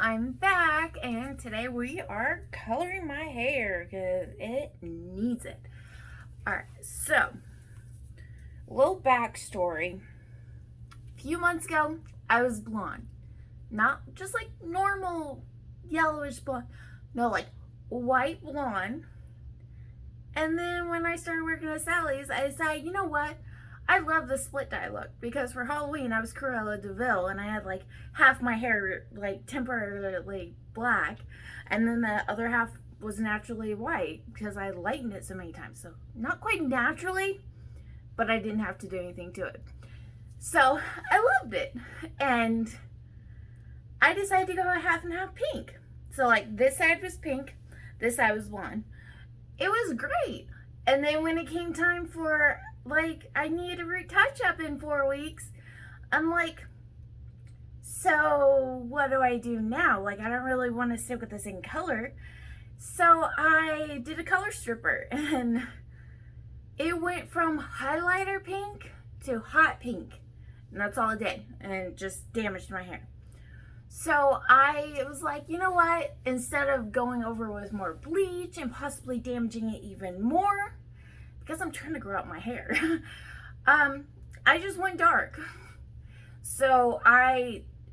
I'm back, and today we are coloring my hair because it needs it. Alright, so, little backstory. A few months ago, I was blonde. Not just like normal yellowish blonde, no, like white blonde. And then when I started working at Sally's, I decided, you know what? I love the split dye look because for Halloween I was Cruella de Vil and I had like half my hair like temporarily black and then the other half was naturally white because I lightened it so many times. So not quite naturally, but I didn't have to do anything to it. So I loved it and I decided to go half and half pink. So like this side was pink, this side was blonde. It was great. And then when it came time for like I needed a root touch up in 4 weeks, I'm like, so what do I do now? Like I don't really want to stick with the same color. So I did a color stripper and it went from highlighter pink to hot pink. And that's all it did. And it just damaged my hair. So I was like, you know what? Instead of going over with more bleach and possibly damaging it even more, because I'm trying to grow out my hair, I just went dark. So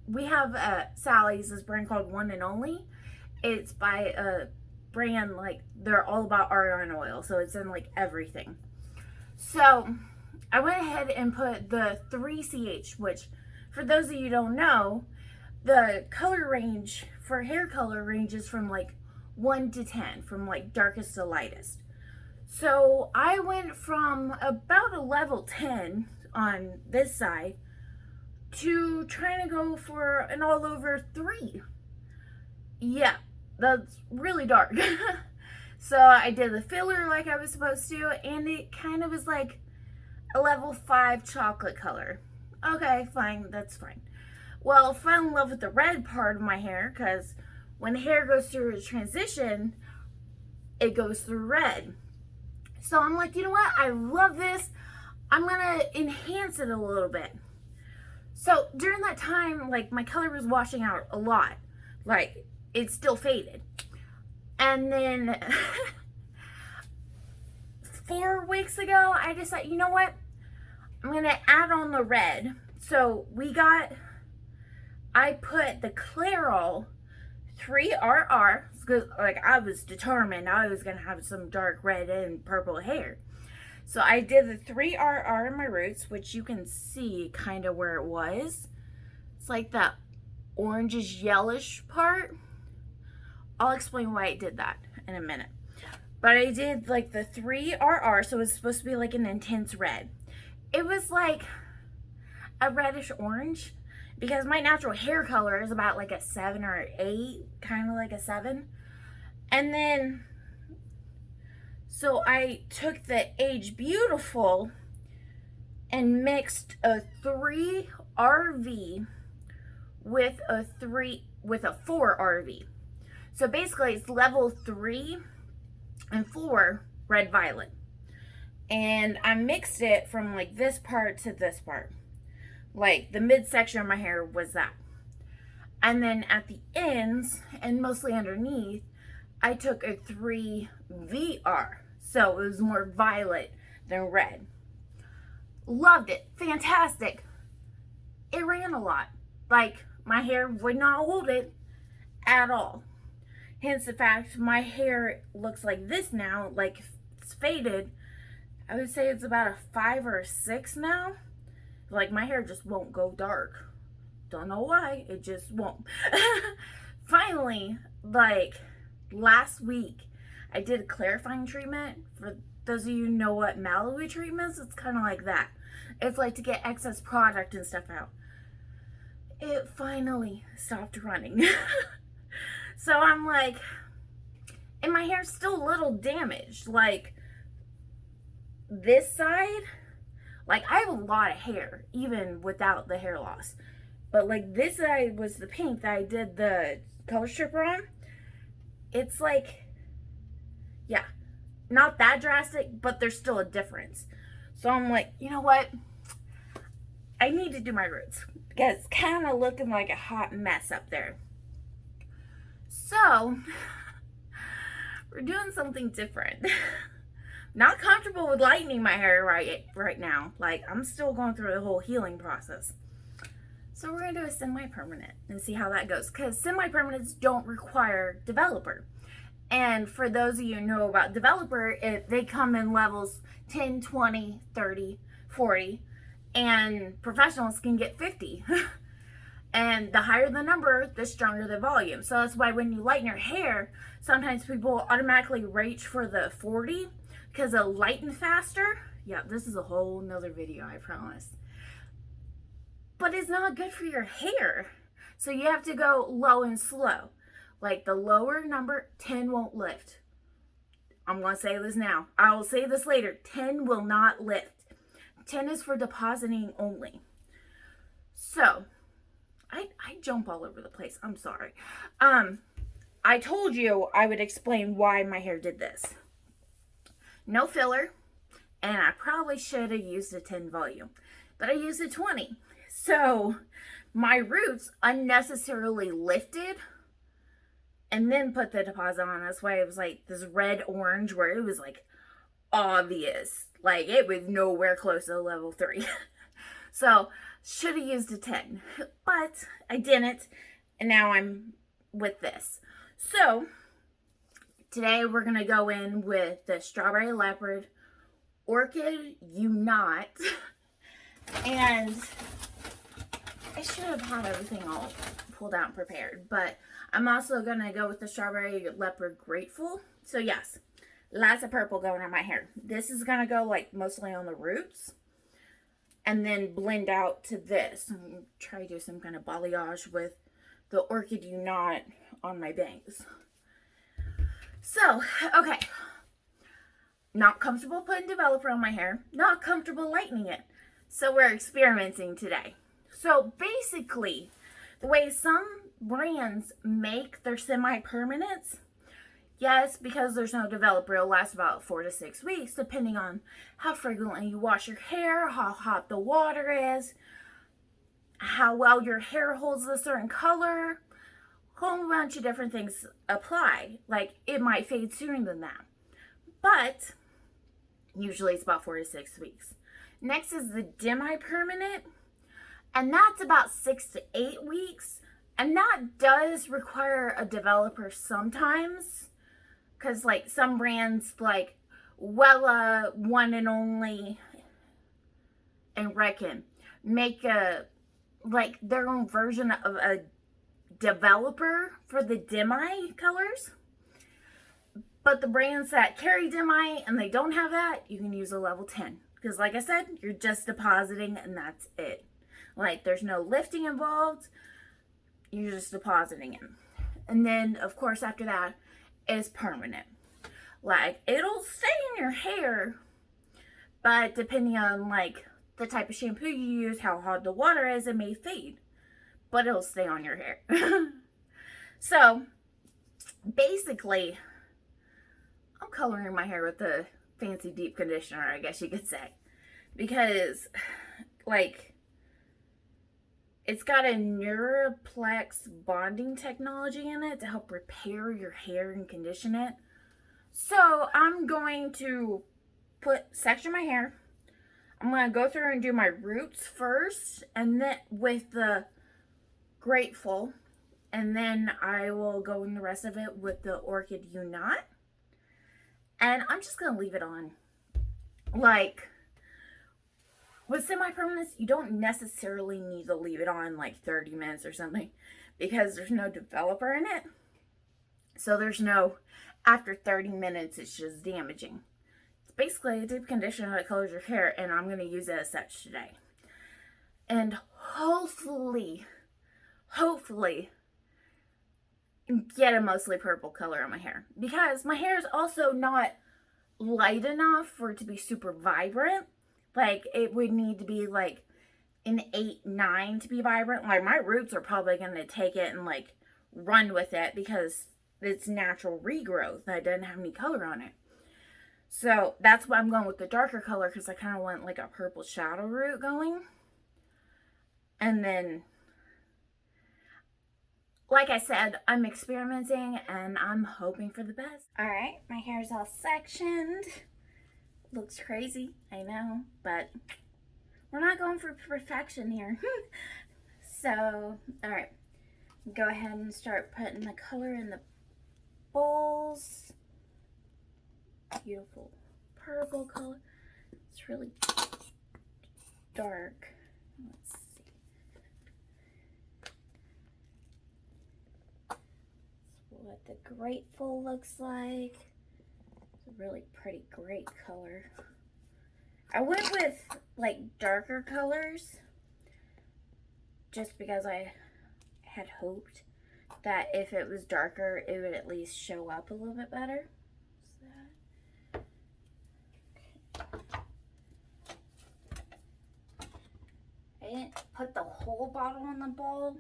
we have Sally's, this brand called One and Only. It's by a brand like they're all about argan oil, so it's in like everything. So I went ahead and put the 3CH, which for those of you who don't know, the color range for hair color ranges from like 1 to 10, from like darkest to lightest. So I went from about a level 10 on this side to trying to go for an all over 3. Yeah, that's really dark. So I did the filler like I was supposed to, and it kind of was like a level 5 chocolate color. Okay, fine, that's fine. Well, I fell in love with the red part of my hair because when hair goes through a transition, it goes through red. So I'm like, you know what? I love this. I'm going to enhance it a little bit. So during that time, like my color was washing out a lot. Like it still faded. And then 4 weeks ago, I decided, you know what? I'm going to add on the red. So I put the Clairol 3RR, because like I was determined I was going to have some dark red and purple hair. So I did the 3RR in my roots, which you can see kind of where it was. It's like that orangish yellowish part. I'll explain why I did that in a minute. But I did like the 3RR, so it's supposed to be like an intense red. It was like a reddish orange because my natural hair color is about like a 7 or 8, kind of like a 7. And then, so I took the Age Beautiful and mixed a 3RV with a 4RV. So basically it's level 3 and 4 red violet. And I mixed it from like this part to this part. Like the midsection of my hair was that. And then at the ends and mostly underneath, I took a 3VR. So it was more violet than red. Loved it. Fantastic. It ran a lot. Like my hair would not hold it at all. Hence the fact my hair looks like this now, like it's faded. I would say it's about a 5 or a 6 now. Like my hair just won't go dark. Don't know why, it just won't. Finally, like last week, I did a clarifying treatment. For those of you who know what Malibu treatment is, it's kind of like that. It's like to get excess product and stuff out. It finally stopped running. So I'm like, and my hair's still a little damaged. Like this side, like I have a lot of hair even without the hair loss, but like this side was the pink that I did the color stripper on. It's like, yeah, not that drastic, but there's still a difference. So I'm like, you know what, I need to do my roots because it's kind of looking like a hot mess up there. So, we're doing something different. Not comfortable with lightening my hair right now. Like, I'm still going through the whole healing process. So we're going to do a semi-permanent and see how that goes. Because semi-permanents don't require developer. And for those of you who know about developer, they come in levels 10, 20, 30, 40. And professionals can get 50. And the higher the number, the stronger the volume. So that's why when you lighten your hair, sometimes people automatically reach for the 40 because it'll lighten faster. Yeah, this is a whole nother video, I promise. But it's not good for your hair. So you have to go low and slow. Like the lower number, 10 won't lift. I'm going to say this now. I will say this later. 10 will not lift. 10 is for depositing only. So, I jump all over the place. I'm sorry. I told you I would explain why my hair did this. No filler. And I probably should have used a 10 volume. But I used a 20. So, my roots unnecessarily lifted and then put the deposit on. That's why it was like this red-orange where it was like obvious. Like it was nowhere close to level 3. So, should have used a 10. But I didn't. And now I'm with this. So, today we're going to go in with the Strawberry Leopard Orchid Unite. And I should have had everything all pulled out and prepared, but I'm also going to go with the Strawberry Leopard Grateful. So yes, lots of purple going on my hair. This is going to go like mostly on the roots and then blend out to this. I'm going to try to do some kind of balayage with the Orchid Unite on my bangs. So, okay. Not comfortable putting developer on my hair. Not comfortable lightening it. So we're experimenting today. So basically, the way some brands make their semi-permanents, yes, because there's no developer, it'll last about 4 to 6 weeks, depending on how frequently you wash your hair, how hot the water is, how well your hair holds a certain color, a whole bunch of different things apply. Like, it might fade sooner than that. But, usually it's about 4 to 6 weeks. Next is the demi-permanent, and that's about 6 to 8 weeks. And that does require a developer sometimes, because like some brands like Wella, One and Only, and Reckon make like their own version of a developer for the demi colors. But the brands that carry demi and they don't have that, you can use a level 10. Because like I said, you're just depositing and that's it. Like there's no lifting involved. You're just depositing it. And then of course after that is permanent. Like it'll stay in your hair, but depending on like the type of shampoo you use, how hot the water is, it may fade. But it'll stay on your hair. So basically, I'm coloring my hair with the fancy deep conditioner, I guess you could say. Because, like, it's got a Neuroplex bonding technology in it to help repair your hair and condition it. So, I'm going to section my hair. I'm going to go through and do my roots first, and then with the Grateful. And then I will go in the rest of it with the Orchid Unite. And I'm just going to leave it on. Like, with semi-permanents, you don't necessarily need to leave it on like 30 minutes or something. Because there's no developer in it. So there's no, after 30 minutes, it's just damaging. It's basically a deep conditioner that colors your hair. And I'm going to use it as such today. And hopefully, get a mostly purple color on my hair, because my hair is also not light enough for it to be super vibrant. Like it would need to be like an 8, 9 to be vibrant. Like my roots are probably going to take it and like run with it because it's natural regrowth that doesn't have any color on it. So that's why I'm going with the darker color, because I kind of want like a purple shadow root going. And then like I said, I'm experimenting and I'm hoping for the best. All right, my hair is all sectioned. Looks crazy, I know, but we're not going for perfection here. So, all right, go ahead and start putting the color in the bowls. Beautiful purple color. It's really dark. Let's see. That's what the Grateful looks like. It's a really pretty grape color. I went with like darker colors just because I had hoped that if it was darker, it would at least show up a little bit better. I didn't put the whole bottle in the bowl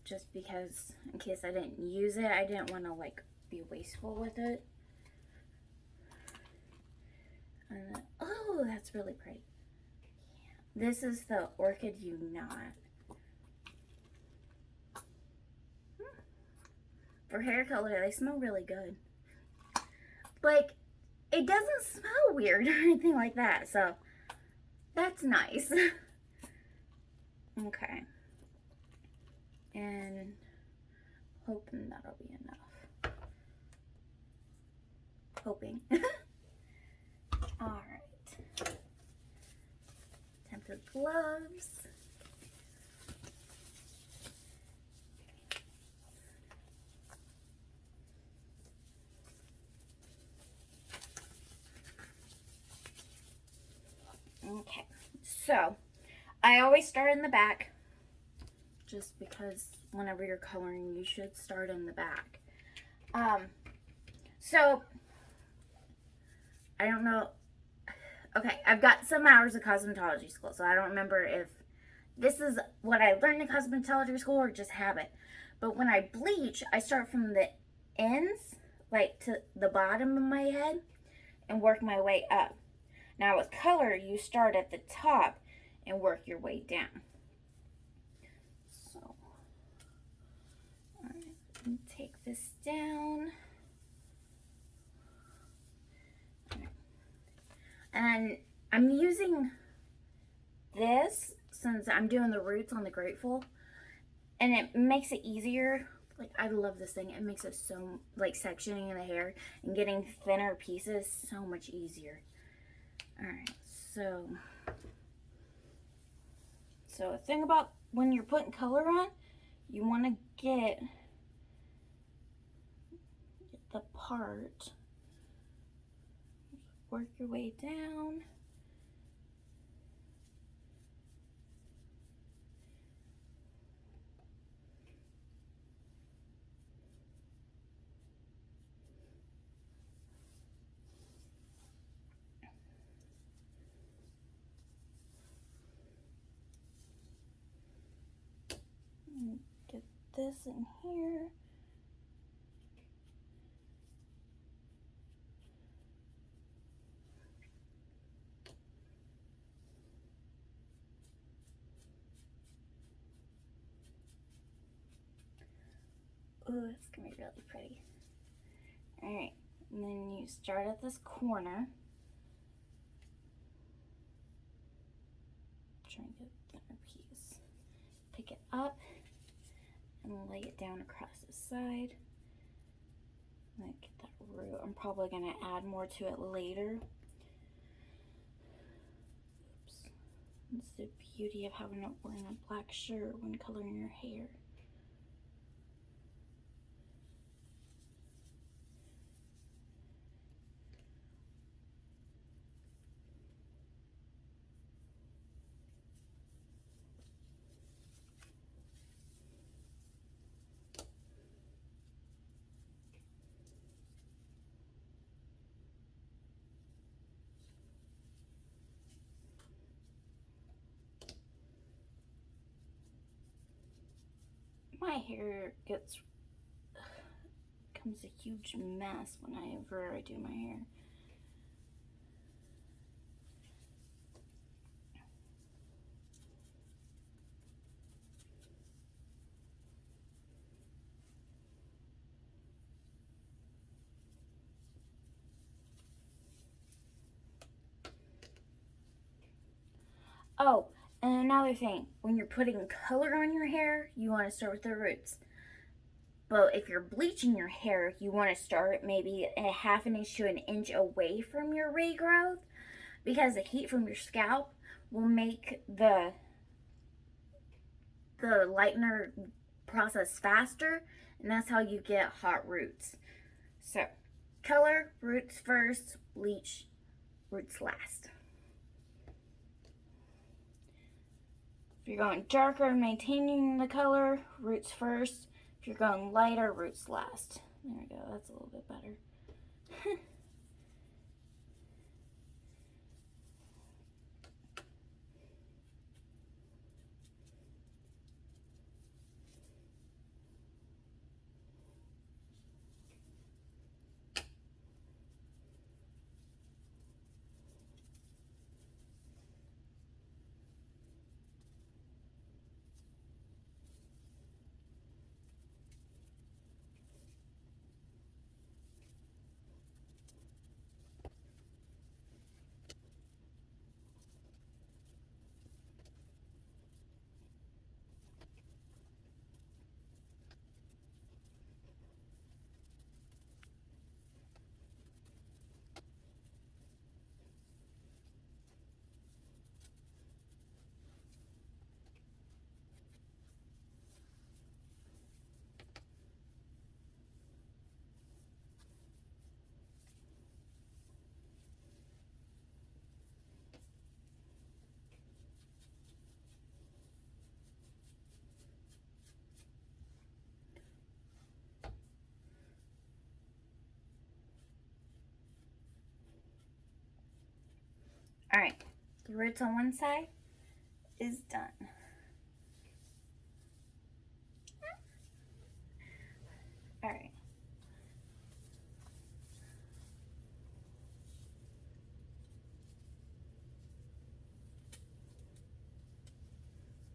just because in case I didn't use it, I didn't want to like be wasteful with it. And then, oh, that's really pretty. Yeah. This is the Orchid Unite. For hair color, they smell really good. Like, it doesn't smell weird or anything like that, so that's nice. Okay. And hoping that'll be enough. Hoping. Alright. Time for gloves. Okay, so I always start in the back just because whenever you're coloring, you should start in the back. So I don't know. Okay, I've got some hours of cosmetology school, so I don't remember if this is what I learned in cosmetology school or just habit. But when I bleach, I start from the ends, like to the bottom of my head, and work my way up. Now with color, you start at the top and work your way down. So, all right, let me take this down. And I'm using this since I'm doing the roots on the Grateful, and it makes it easier. Like, I love this thing. It makes it so, like, sectioning the hair and getting thinner pieces so much easier. All right, so a thing about when you're putting color on, you want to get the part, work your way down. Get this in here. Ooh, it's gonna be really pretty. All right, and then you start at this corner. Try and get a thinner piece. Pick it up and lay it down across the side. Like, get that root. I'm probably gonna add more to it later. Oops. It's the beauty of wearing a black shirt when coloring your hair. My hair becomes a huge mess whenever I do my hair. Oh, and another thing, when you're putting color on your hair, you want to start with the roots. But if you're bleaching your hair, you want to start maybe a half an inch to an inch away from your regrowth, because the heat from your scalp will make the lightener process faster, and that's how you get hot roots. So, color, roots first, bleach, roots last. If you're going darker, maintaining the color, roots first. If you're going lighter, roots last. There we go, that's a little bit better. Alright, the roots on one side is done. Alright.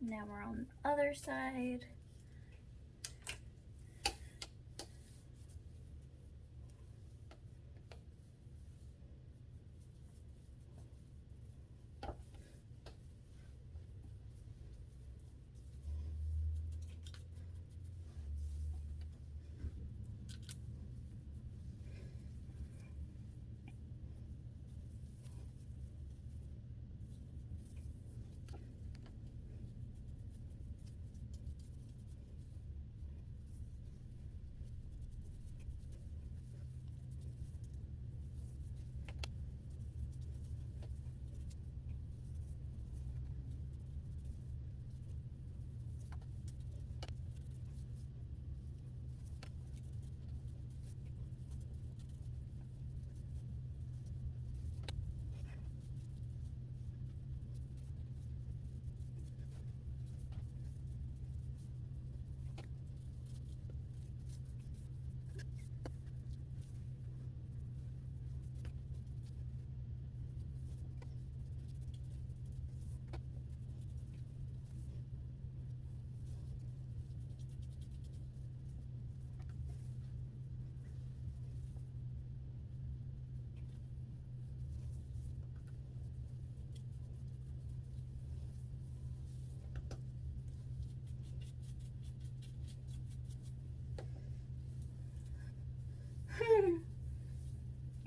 Now we're on the other side.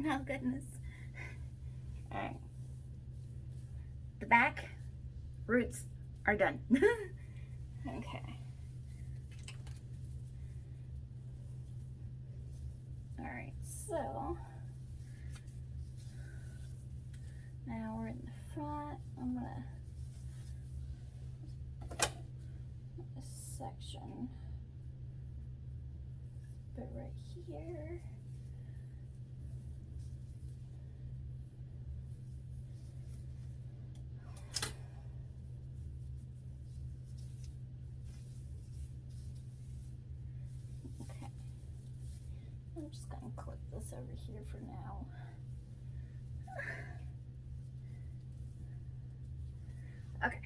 Oh goodness. Alright. The back roots are done. Okay. Alright, so now we're in the front. I'm gonna this section put right here. Okay. I'm just gonna clip this over here for now. Okay.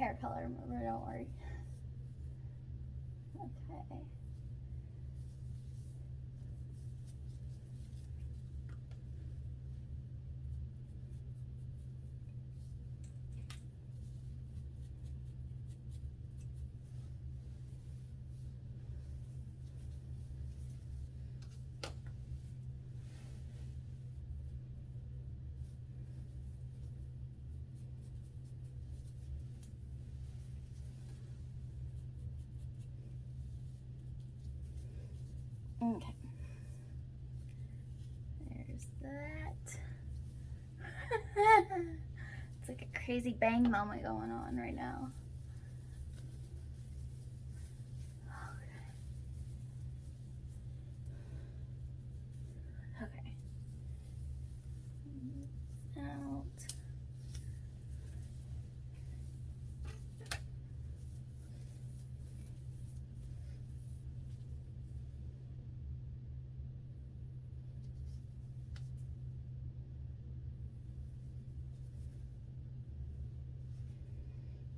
hair color remover, don't worry. Okay. Okay. There's that. It's like a crazy bang moment going on right now. Okay. Out.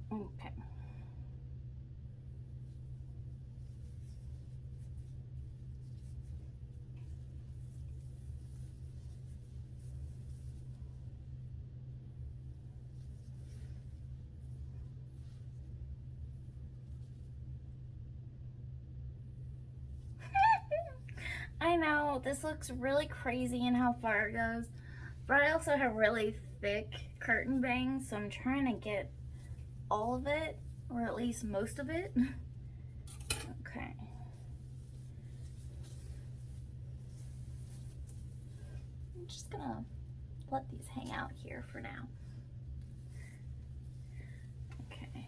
Okay. I know this looks really crazy in how far it goes, but I also have really thick curtain bangs, so I'm trying to get all of it, or at least most of it. Okay. I'm just gonna let these hang out here for now. Okay.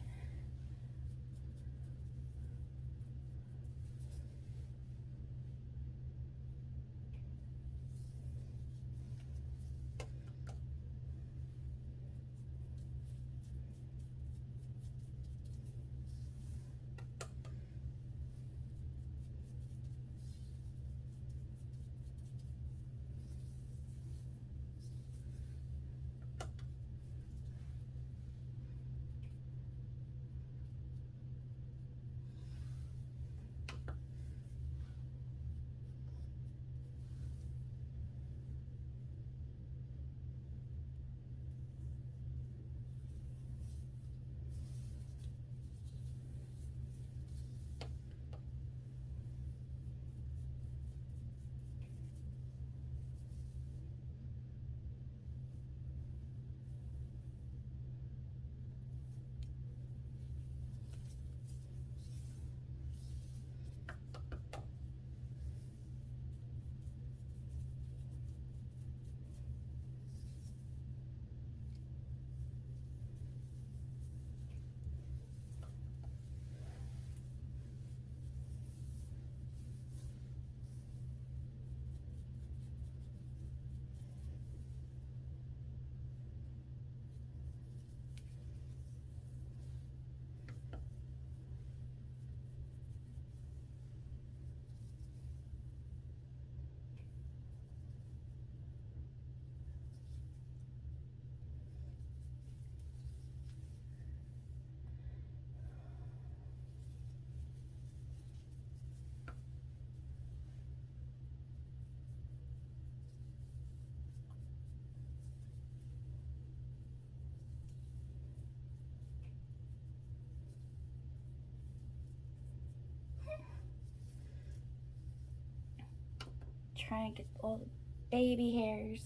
Trying to get all the baby hairs.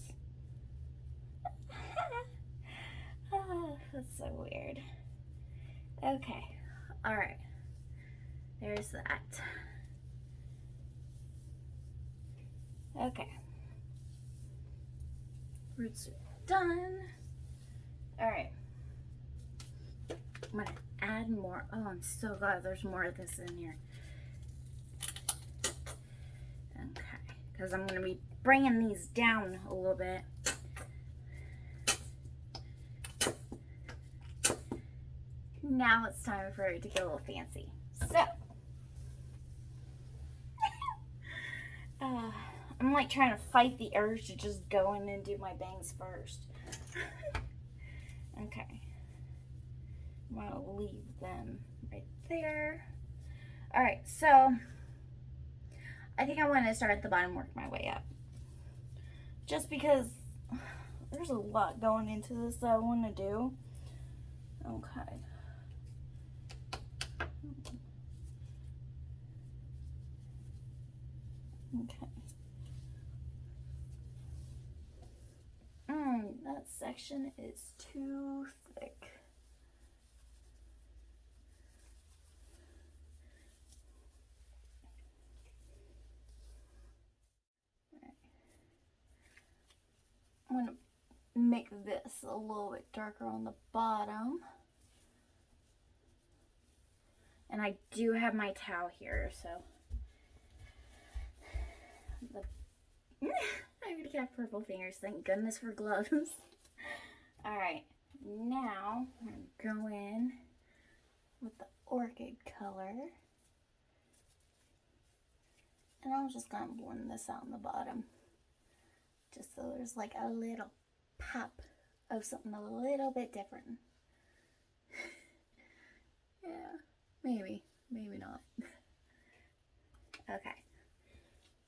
Oh, that's so weird. Okay, all right. There's that. Okay. Roots are done. All right. I'm gonna add more. Oh, I'm so glad there's more of this in here. Okay, because I'm gonna be bringing these down a little bit. Now it's time for it to get a little fancy. So, I'm like trying to fight the urge to just go in and do my bangs first. Okay. I'm gonna leave them right there. All right, so I think I want to start at the bottom, work my way up. Just because there's a lot going into this that I want to do. Okay. Okay. That section is too thick. I'm gonna make this a little bit darker on the bottom. And I do have my towel here, so I already got purple fingers. Thank goodness for gloves. All right, now I'm gonna go in with the orchid color, and I'm just gonna blend this out on the bottom, just so there's like a little pop of something a little bit different. Yeah, maybe not. Okay.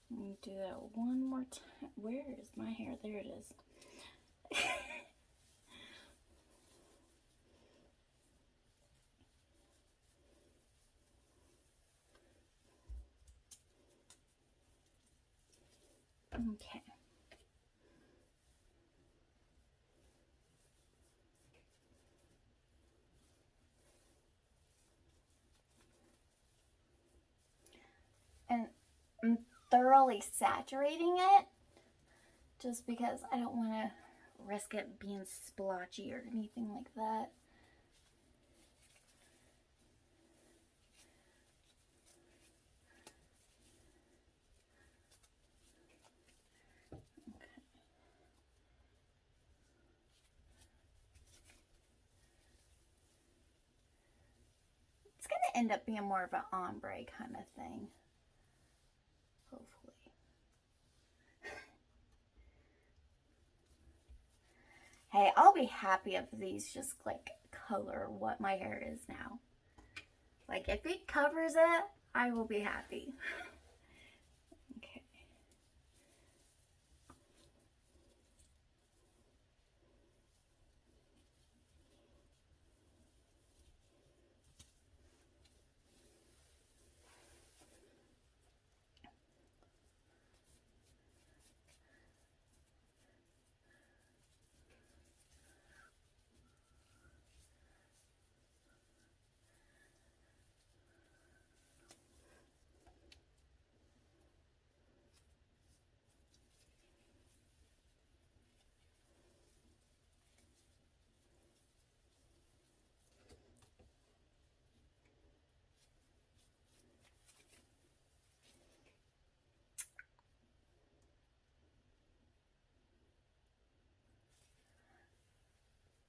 Let me do that one more time. Where is my hair? There it is. Okay. And I'm thoroughly saturating it just because I don't want to risk it being splotchy or anything like that. It's going to end up being more of an ombre kind of thing, hopefully. Hey, I'll be happy if these just like color what my hair is now. Like if it covers it, I will be happy. Okay.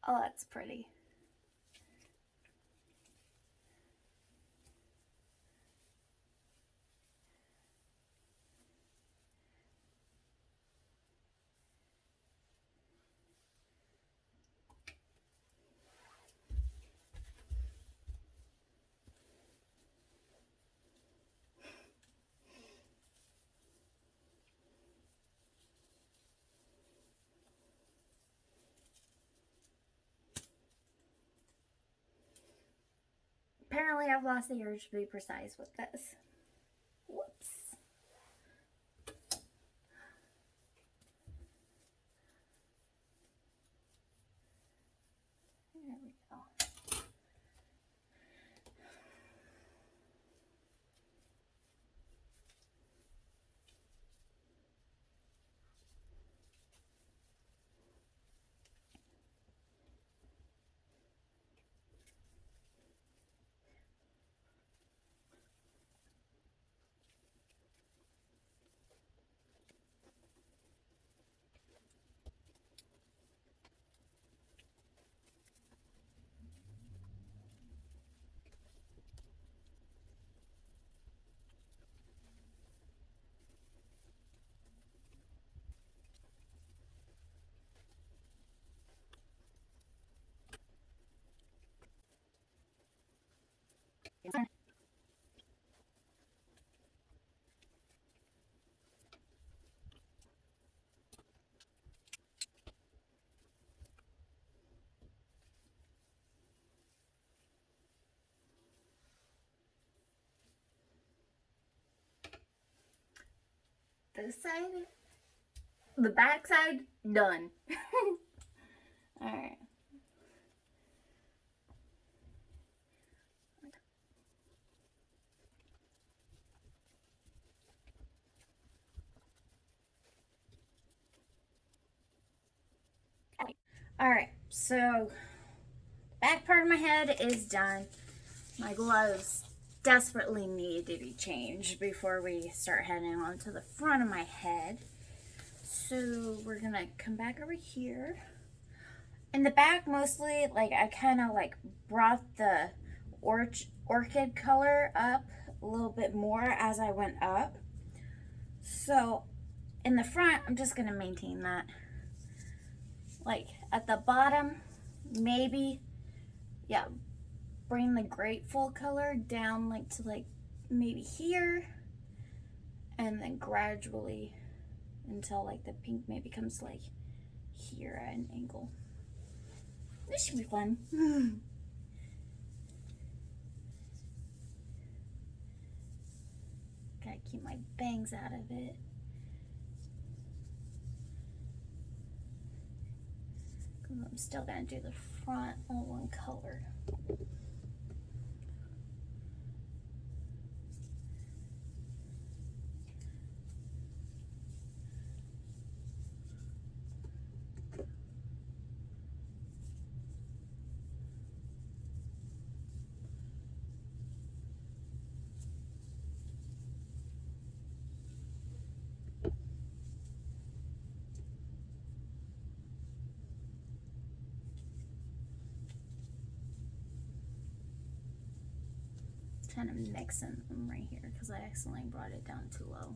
Oh, that's pretty. Apparently I've lost the urge to be precise with this. Whoops. There we go. this side, the back side, done. Alright. Alright, so back part of my head is done. My gloves desperately need to be changed before we start heading on to the front of my head. So we're gonna come back over here. In the back, mostly, like, I kind of like brought the orchid color up a little bit more as I went up. So in the front, I'm just gonna maintain that. Like at the bottom, maybe, yeah, bring the grateful color down like to like maybe here, and then gradually until like the pink maybe comes like here at an angle. This should be fun. Gotta keep my bangs out of it. I'm still gonna do the front all one color. Kind of mixing them right here because I accidentally brought it down too low.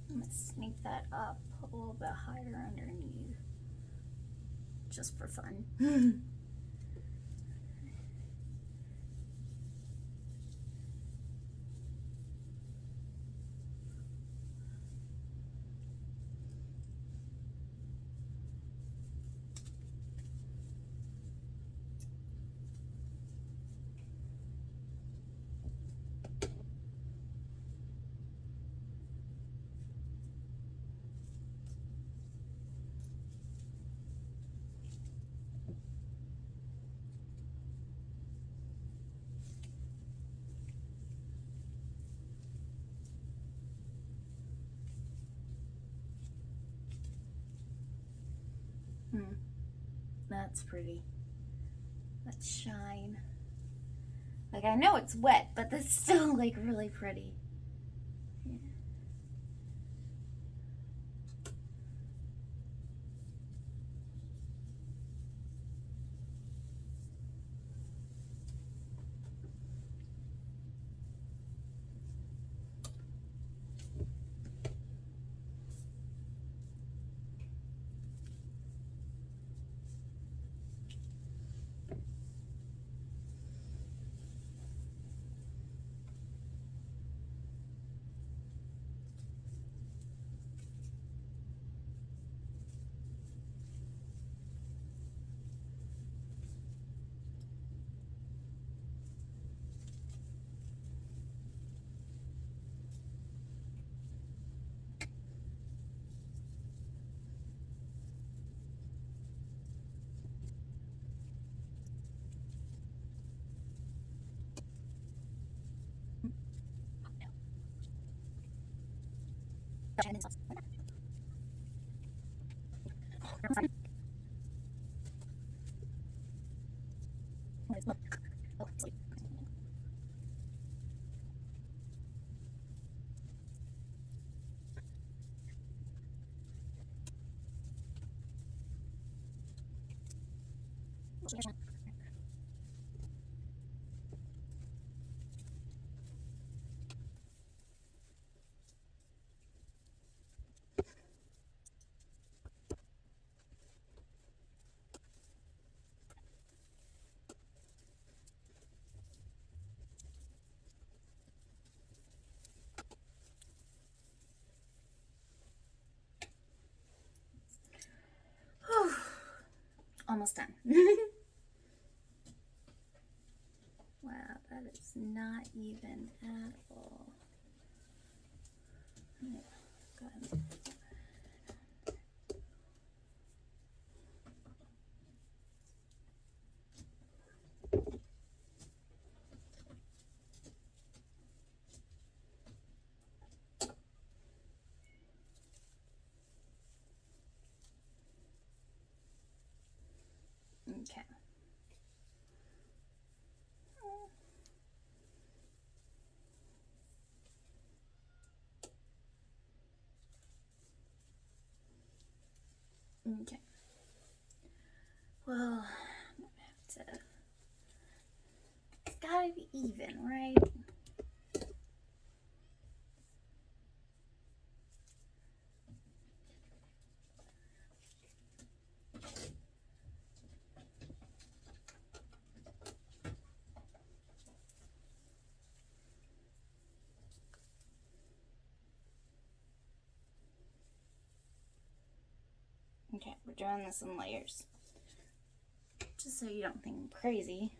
I'm gonna sneak that up a little bit higher underneath, just for fun. That's pretty. That shine. Like, I know it's wet, but that's still like really pretty. Yeah. Almost done. Wow, that is not even at all. Go ahead. Okay. Okay. Well, I'm gonna have to. It's gotta be even, right? Okay, we're doing this in layers. Just so you don't think I'm crazy.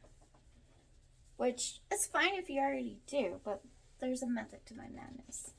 Which is fine if you already do, but there's a method to my madness.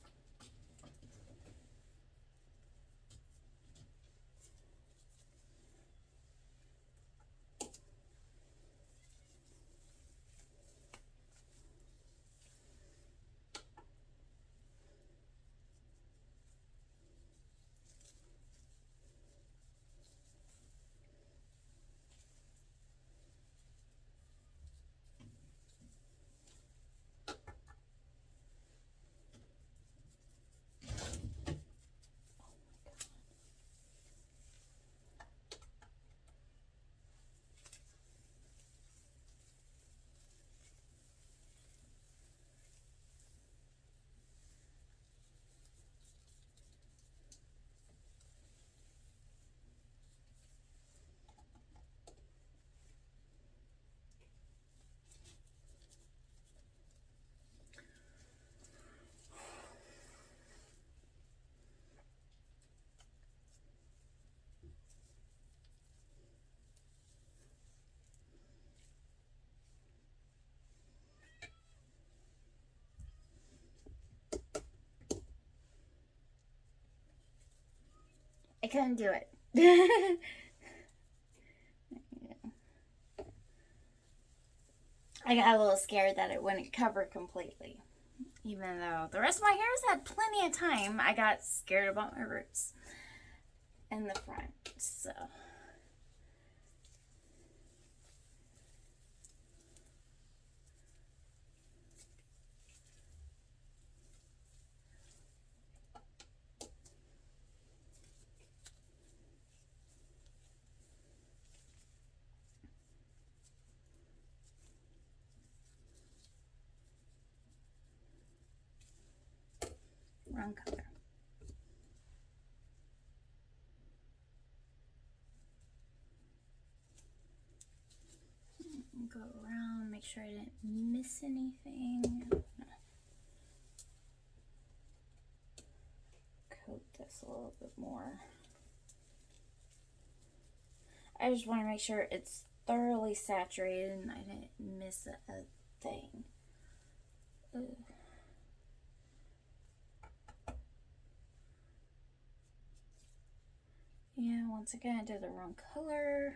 I couldn't do it. I got a little scared that it wouldn't cover completely. Even though the rest of my hairs had plenty of time, I got scared about my roots in the front. So wrong color. Go around, make sure I didn't miss anything. Coat this a little bit more. I just want to make sure it's thoroughly saturated and I didn't miss a thing. Ugh. Yeah, once again, I did the wrong color.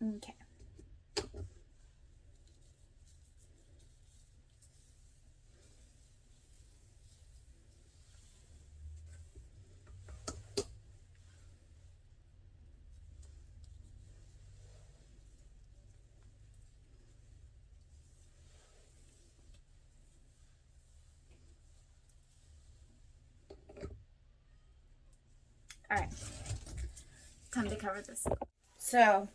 Okay. Alright, time to cover this. So,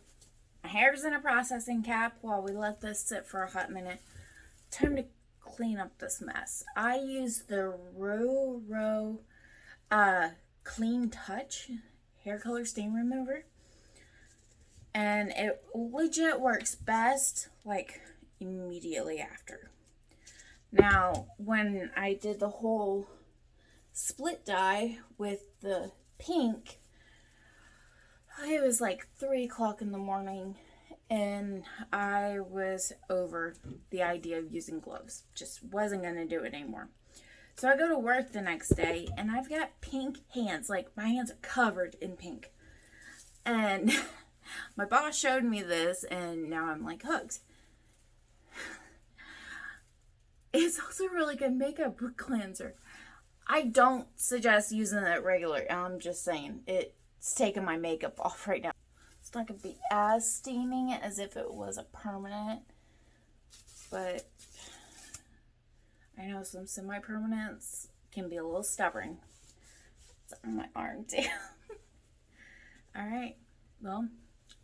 my hair's in a processing cap while we let this sit for a hot minute. Time to clean up this mess. I use the Roro Clean Touch hair color stain remover. And it legit works best, like, immediately after. Now, when I did the whole split dye with the pink, it was like 3 o'clock in the morning, and I was over the idea of using gloves. Just wasn't going to do it anymore. So I go to work the next day, and I've got pink hands. Like, my hands are covered in pink. And my boss showed me this, and now I'm like hooked. It's also a really good makeup cleanser. I don't suggest using it regular. I'm just saying, it's taking my makeup off right now. It's not going to be as steaming as if it was a permanent, but I know some semi-permanents can be a little stubborn. It's on my arm too. Alright, well,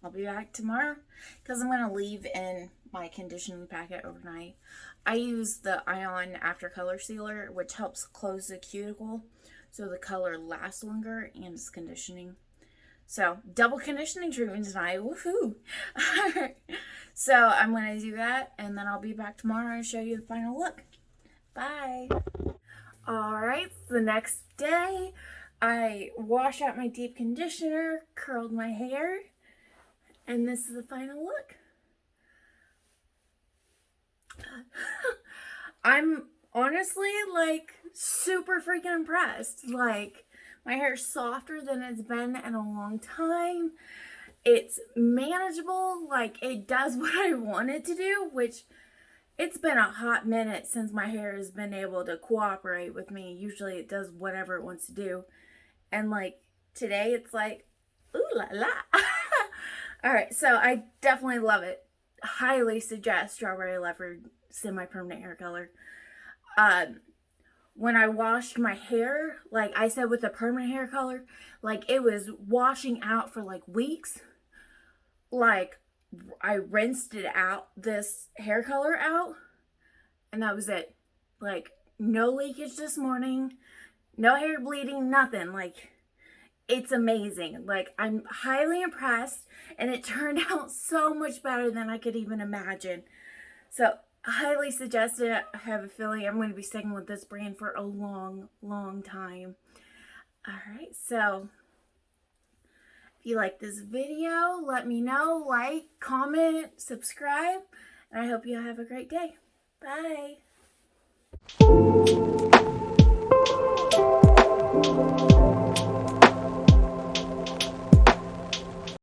I'll be back tomorrow because I'm going to leave in my conditioning packet overnight. I use the Ion After Color Sealer, which helps close the cuticle so the color lasts longer and is conditioning. So, double conditioning treatment tonight. Woohoo! So, I'm going to do that, and then I'll be back tomorrow and show you the final look. Bye! Alright, the next day, I washed out my deep conditioner, curled my hair, and this is the final look. I'm honestly, like, super freaking impressed. Like, my hair is softer than it's been in a long time. It's manageable. Like, it does what I want it to do, which it's been a hot minute since my hair has been able to cooperate with me. Usually it does whatever it wants to do. And, like, today it's like, ooh la la. Alright, so I definitely love it. Highly suggest Strawberry Leopard semi-permanent hair color. When I washed my hair, like I said with the permanent hair color, like it was washing out for like weeks. Like I rinsed it out, this hair color out, and that was it. Like no leakage this morning, no hair bleeding, nothing. Like it's amazing. Like I'm highly impressed, and it turned out so much better than I could even imagine. So highly suggest it. I have a feeling I'm going to be sticking with this brand for a long, long time. Alright, so if you like this video, let me know. Like, comment, subscribe, and I hope you have a great day. Bye!